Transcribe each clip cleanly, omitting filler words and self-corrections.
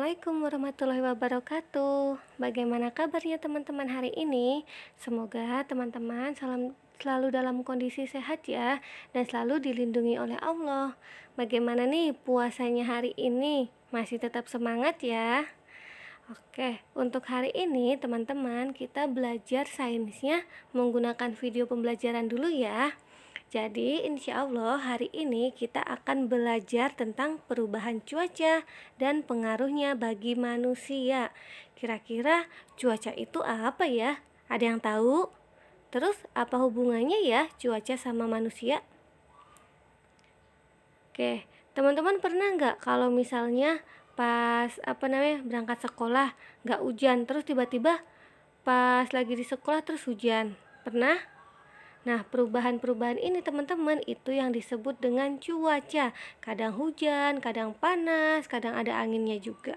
Assalamualaikum warahmatullahi wabarakatuh. Bagaimana kabarnya teman-teman hari ini? Semoga teman-teman selalu dalam kondisi sehat ya, dan selalu dilindungi oleh Allah. Bagaimana nih puasanya hari ini? Masih tetap semangat ya? Oke, untuk hari ini teman-teman kita belajar sainsnya menggunakan video pembelajaran dulu ya. Jadi insya Allah hari ini kita akan belajar tentang perubahan cuaca dan pengaruhnya bagi manusia. Kira-kira cuaca itu apa ya? Ada yang tahu? Terus apa hubungannya ya cuaca sama manusia? Oke, teman-teman pernah nggak kalau misalnya pas berangkat sekolah nggak hujan, terus tiba-tiba pas lagi di sekolah terus hujan? Pernah? Nah, perubahan-perubahan ini teman-teman itu yang disebut dengan cuaca. Kadang hujan, kadang panas, kadang ada anginnya juga.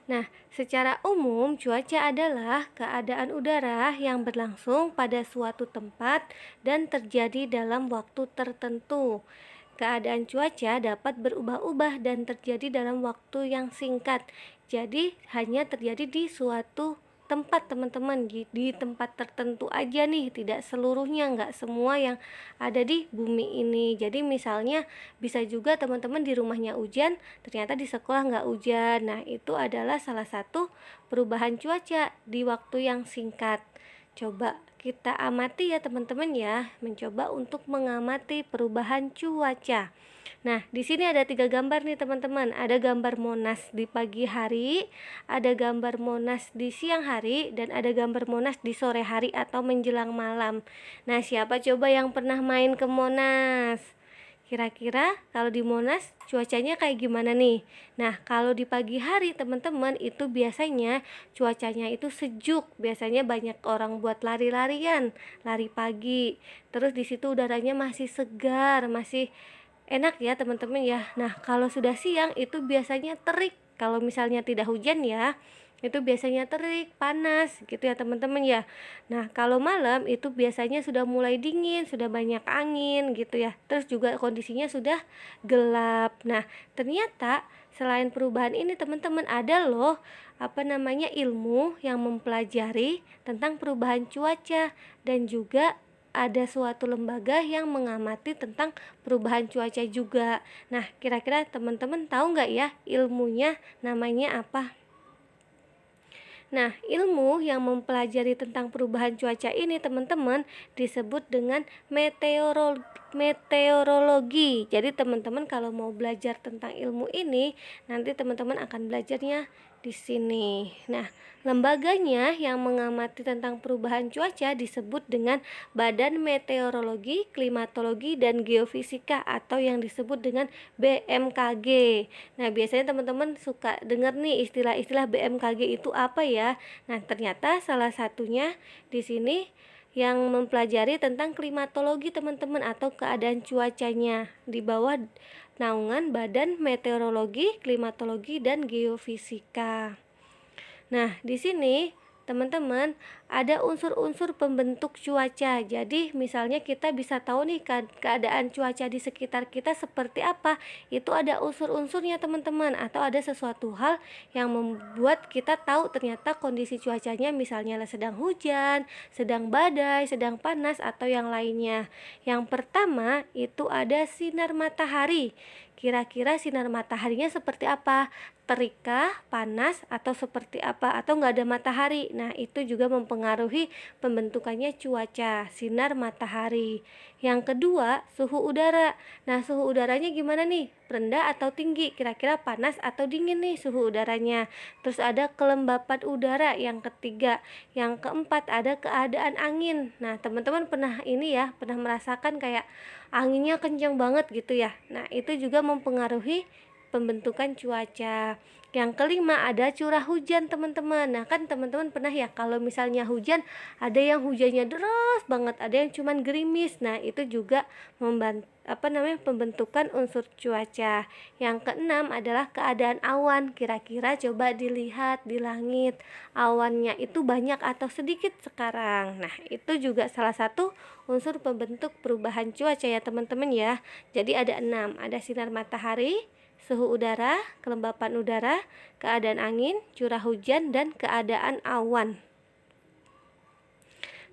Nah, secara umum cuaca adalah keadaan udara yang berlangsung pada suatu tempat dan terjadi dalam waktu tertentu. Keadaan cuaca dapat berubah-ubah dan terjadi dalam waktu yang singkat. Jadi, hanya terjadi di suatu tempat teman-teman, di tempat tertentu aja nih, tidak seluruhnya, nggak semua yang ada di bumi ini. Jadi misalnya bisa juga teman-teman di rumahnya hujan, ternyata di sekolah nggak hujan. Nah, itu adalah salah satu perubahan cuaca di waktu yang singkat. Coba kita amati ya teman-teman ya, mencoba untuk mengamati perubahan cuaca. Nah, di sini ada 3 gambar nih teman-teman. Ada gambar Monas di pagi hari, ada gambar Monas di siang hari, dan ada gambar Monas di sore hari atau menjelang malam. Nah, siapa coba yang pernah main ke Monas? Kira-kira kalau di Monas cuacanya kayak gimana nih? Nah, kalau di pagi hari teman-teman itu biasanya cuacanya itu sejuk. Biasanya banyak orang buat lari-larian, lari pagi. Terus di situ udaranya masih segar, masih enak ya teman-teman ya. Nah, kalau sudah siang itu biasanya terik. Kalau misalnya tidak hujan ya, itu biasanya terik, panas gitu ya teman-teman ya. Nah, kalau malam itu biasanya sudah mulai dingin, sudah banyak angin gitu ya. Terus juga kondisinya sudah gelap. Nah, ternyata selain perubahan ini teman-teman ada loh ilmu yang mempelajari tentang perubahan cuaca, dan juga ada suatu lembaga yang mengamati tentang perubahan cuaca juga. Nah, kira-kira teman-teman tahu nggak ya ilmunya namanya apa? Nah, ilmu yang mempelajari tentang perubahan cuaca ini teman-teman disebut dengan meteorologi. Jadi teman-teman kalau mau belajar tentang ilmu ini, nanti teman-teman akan belajarnya di sini. Nah, lembaganya yang mengamati tentang perubahan cuaca disebut dengan Badan Meteorologi, Klimatologi, dan Geofisika atau yang disebut dengan BMKG. Nah, biasanya teman-teman suka dengar nih istilah-istilah BMKG itu apa ya? Nah, ternyata salah satunya di sini yang mempelajari tentang klimatologi teman-teman atau keadaan cuacanya di bawah naungan Badan Meteorologi, Klimatologi, dan Geofisika. Nah, di sini teman-teman ada unsur-unsur pembentuk cuaca. Jadi misalnya kita bisa tahu nih keadaan cuaca di sekitar kita seperti apa. Itu ada unsur-unsurnya teman-teman, atau ada sesuatu hal yang membuat kita tahu ternyata kondisi cuacanya misalnya sedang hujan, sedang badai, sedang panas, atau yang lainnya. Yang pertama itu ada sinar matahari. Kira-kira sinar mataharinya seperti apa? Terikkah, panas, atau seperti apa, atau nggak ada matahari. Nah, itu juga mempengaruhi pembentukannya cuaca, sinar matahari. Yang kedua, suhu udara. Nah, suhu udaranya gimana nih? Rendah atau tinggi? Kira-kira panas atau dingin nih suhu udaranya. Terus ada kelembapan udara yang ketiga. Yang keempat ada keadaan angin. Nah, teman-teman pernah pernah merasakan kayak anginnya kencang banget gitu ya. Nah, itu juga mempengaruhi pembentukan cuaca. Yang kelima ada curah hujan teman-teman. Nah, kan teman-teman pernah ya kalau misalnya hujan, ada yang hujannya deras banget, ada yang cuman gerimis. Nah, itu juga pembentukan unsur cuaca. Yang keenam adalah keadaan awan. Kira-kira coba dilihat di langit, awannya itu banyak atau sedikit sekarang. Nah, itu juga salah satu unsur pembentuk perubahan cuaca ya teman-teman ya. Jadi ada 6, ada sinar matahari, suhu udara, kelembapan udara, keadaan angin, curah hujan, dan keadaan awan.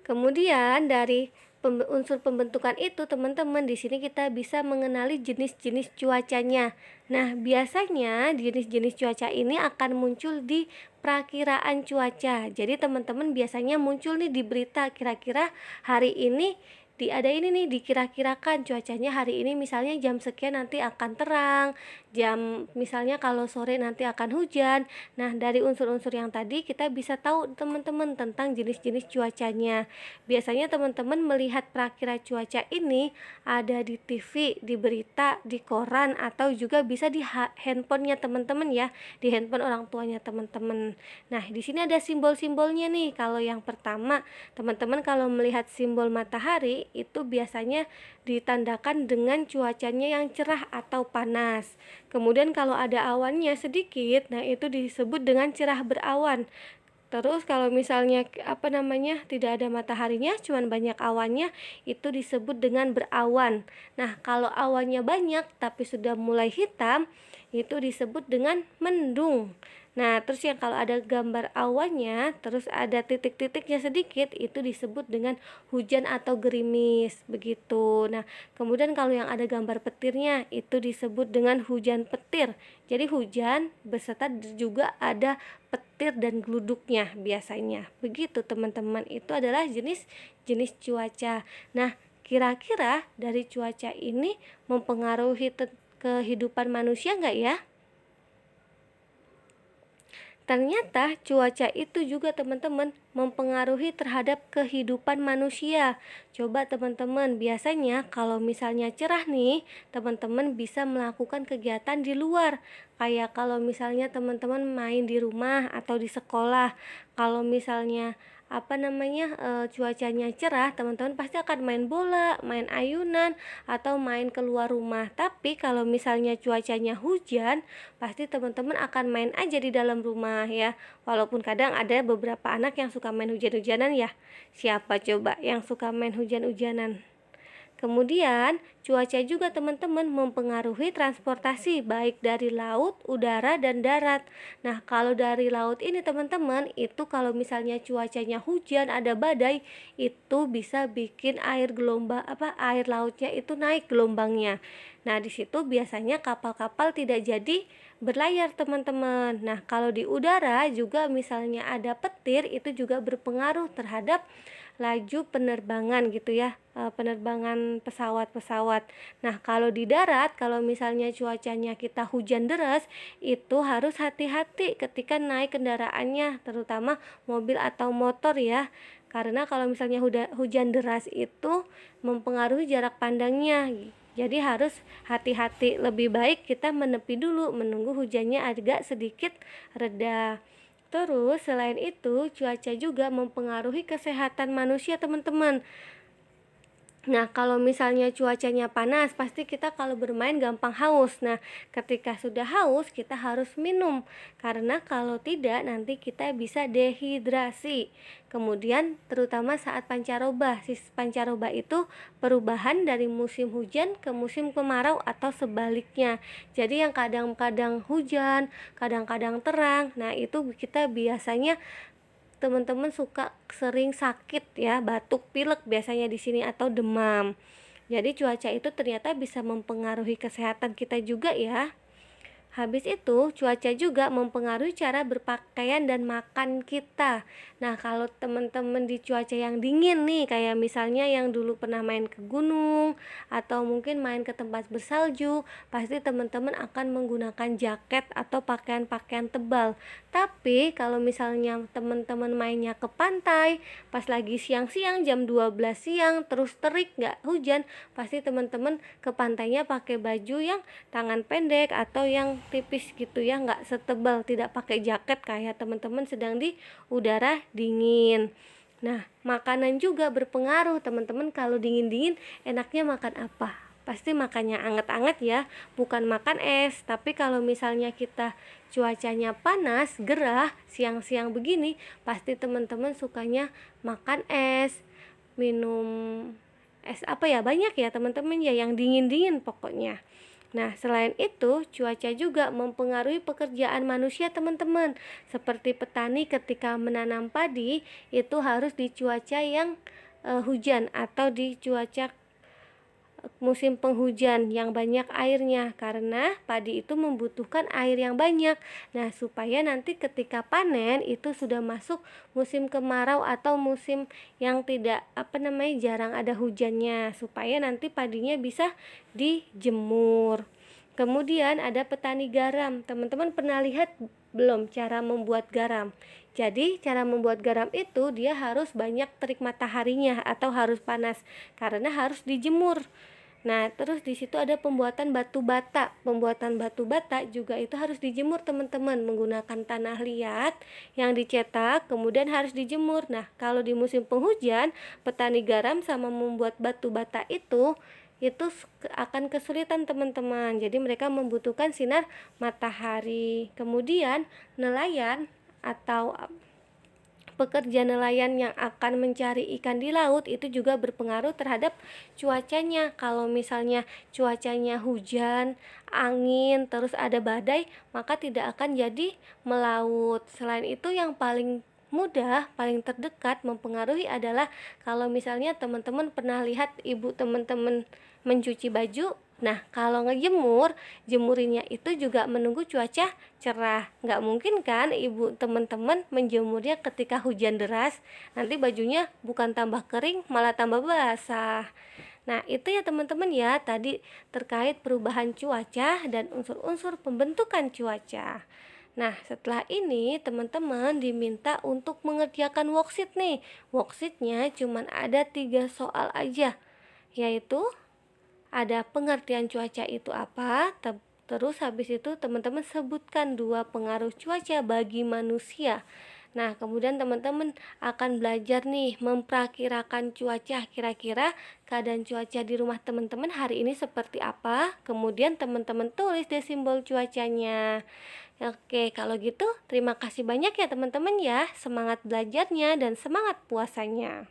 Kemudian dari unsur pembentukan itu teman-teman, di sini kita bisa mengenali jenis-jenis cuacanya. Nah, biasanya jenis-jenis cuaca ini akan muncul di prakiraan cuaca. Jadi teman-teman biasanya muncul nih di berita, kira-kira hari ini ada ini nih, dikira-kirakan cuacanya hari ini misalnya jam sekian nanti akan terang, jam misalnya kalau sore nanti akan hujan. Nah, dari unsur-unsur yang tadi kita bisa tahu teman-teman tentang jenis-jenis cuacanya. Biasanya teman-teman melihat prakira cuaca ini ada di TV, di berita, di koran, atau juga bisa di handphonenya teman-teman ya, di handphone orang tuanya teman-teman. Nah, di sini ada simbol-simbolnya nih. Kalau yang pertama, teman-teman kalau melihat simbol matahari itu biasanya ditandakan dengan cuacanya yang cerah atau panas. Kemudian kalau ada awannya sedikit, nah itu disebut dengan cerah berawan. Terus kalau misalnya tidak ada mataharinya, cuman banyak awannya, itu disebut dengan berawan. Nah, kalau awannya banyak tapi sudah mulai hitam, itu disebut dengan mendung. Nah, terus yang kalau ada gambar awannya, terus ada titik-titiknya sedikit, itu disebut dengan hujan atau gerimis, begitu. Nah, kemudian kalau yang ada gambar petirnya, itu disebut dengan hujan petir. Jadi hujan beserta juga ada petir dan geluduknya biasanya. Begitu teman-teman, itu adalah jenis-jenis cuaca. Nah, kira-kira dari cuaca ini mempengaruhi kehidupan manusia nggak ya? Ternyata cuaca itu juga teman-teman mempengaruhi terhadap kehidupan manusia. Coba teman-teman, biasanya kalau misalnya cerah nih, teman-teman bisa melakukan kegiatan di luar. Kayak kalau misalnya teman-teman main di rumah atau di sekolah. Kalau misalnya cuacanya cerah, teman-teman pasti akan main bola, main ayunan, atau main keluar rumah. Tapi kalau misalnya cuacanya hujan, pasti teman-teman akan main aja di dalam rumah ya. Walaupun kadang ada beberapa anak yang suka main hujan-hujanan ya. Siapa coba yang suka main hujan-hujanan? Kemudian, cuaca juga teman-teman mempengaruhi transportasi baik dari laut, udara, dan darat. Nah, kalau dari laut ini teman-teman, itu kalau misalnya cuacanya hujan, ada badai, itu bisa bikin air lautnya itu naik gelombangnya. Nah, di situ biasanya kapal-kapal tidak jadi berlayar teman-teman. Nah, kalau di udara juga misalnya ada petir, itu juga berpengaruh terhadap laju penerbangan gitu ya, penerbangan pesawat-pesawat. Nah, kalau di darat, kalau misalnya cuacanya kita hujan deras, itu harus hati-hati ketika naik kendaraannya, terutama mobil atau motor ya. Karena kalau misalnya hujan deras itu mempengaruhi jarak pandangnya. Jadi harus hati-hati, lebih baik kita menepi dulu, menunggu hujannya agak sedikit reda. Terus selain itu, cuaca juga mempengaruhi kesehatan manusia teman-teman. Nah, kalau misalnya cuacanya panas, pasti kita kalau bermain gampang haus. Nah, ketika sudah haus, kita harus minum. Karena kalau tidak, nanti kita bisa dehidrasi. Kemudian, terutama saat pancaroba. Pancaroba itu perubahan dari musim hujan ke musim kemarau atau sebaliknya. Jadi yang kadang-kadang hujan, kadang-kadang terang. Nah, itu kita biasanya teman-teman suka sering sakit ya, batuk, pilek biasanya di sini atau demam. Jadi cuaca itu ternyata bisa mempengaruhi kesehatan kita juga ya. Habis itu, cuaca juga mempengaruhi cara berpakaian dan makan kita. Nah, kalau teman-teman di cuaca yang dingin nih, kayak misalnya yang dulu pernah main ke gunung atau mungkin main ke tempat bersalju, pasti teman-teman akan menggunakan jaket atau pakaian-pakaian tebal. Tapi kalau misalnya teman-teman mainnya ke pantai, pas lagi siang-siang jam 12 siang terus terik nggak hujan, pasti teman-teman ke pantainya pakai baju yang tangan pendek atau yang tipis gitu ya, nggak setebal, tidak pakai jaket kayak teman-teman sedang di udara dingin. Nah, makanan juga berpengaruh teman-teman. Kalau dingin-dingin enaknya makan apa? Pasti makannya anget-anget ya, bukan makan es. Tapi kalau misalnya kita cuacanya panas, gerah, siang-siang begini, pasti teman-teman sukanya makan es, minum es banyak ya teman-teman ya, yang dingin-dingin pokoknya. Nah, selain itu, cuaca juga mempengaruhi pekerjaan manusia, teman-teman. Seperti petani ketika menanam padi, itu harus di cuaca yang hujan atau di cuaca musim penghujan yang banyak airnya, karena padi itu membutuhkan air yang banyak. Nah, supaya nanti ketika panen itu sudah masuk musim kemarau atau musim yang tidak jarang ada hujannya, supaya nanti padinya bisa dijemur. Kemudian ada petani garam. Teman-teman pernah lihat belum cara membuat garam? Jadi cara membuat garam itu dia harus banyak terik mataharinya atau harus panas karena harus dijemur. Nah, terus di situ ada pembuatan batu bata. Pembuatan batu bata juga itu harus dijemur, teman-teman, menggunakan tanah liat yang dicetak, kemudian harus dijemur. Nah, kalau di musim penghujan, petani garam sama membuat batu bata itu akan kesulitan, teman-teman. Jadi mereka membutuhkan sinar matahari. Kemudian nelayan atau pekerja nelayan yang akan mencari ikan di laut itu juga berpengaruh terhadap cuacanya. Kalau misalnya cuacanya hujan, angin, terus ada badai, maka tidak akan jadi melaut. Selain itu, yang paling mudah, paling terdekat mempengaruhi adalah kalau misalnya teman-teman pernah lihat ibu teman-teman mencuci baju. Nah, kalau ngejemur, jemurinnya itu juga menunggu cuaca cerah. Nggak mungkin kan ibu teman-teman menjemurnya ketika hujan deras, nanti bajunya bukan tambah kering, malah tambah basah. Nah, itu ya teman-teman ya, tadi terkait perubahan cuaca dan unsur-unsur pembentukan cuaca. Nah, setelah ini teman-teman diminta untuk mengerjakan worksheet nih. Worksheetnya cuma ada 3 soal aja, yaitu ada pengertian cuaca itu apa, terus habis itu teman-teman sebutkan 2 pengaruh cuaca bagi manusia. Nah, kemudian teman-teman akan belajar nih memperkirakan cuaca, kira-kira keadaan cuaca di rumah teman-teman hari ini seperti apa. Kemudian teman-teman tulis deh simbol cuacanya. Oke, kalau gitu terima kasih banyak ya teman-teman ya. Semangat belajarnya dan semangat puasanya.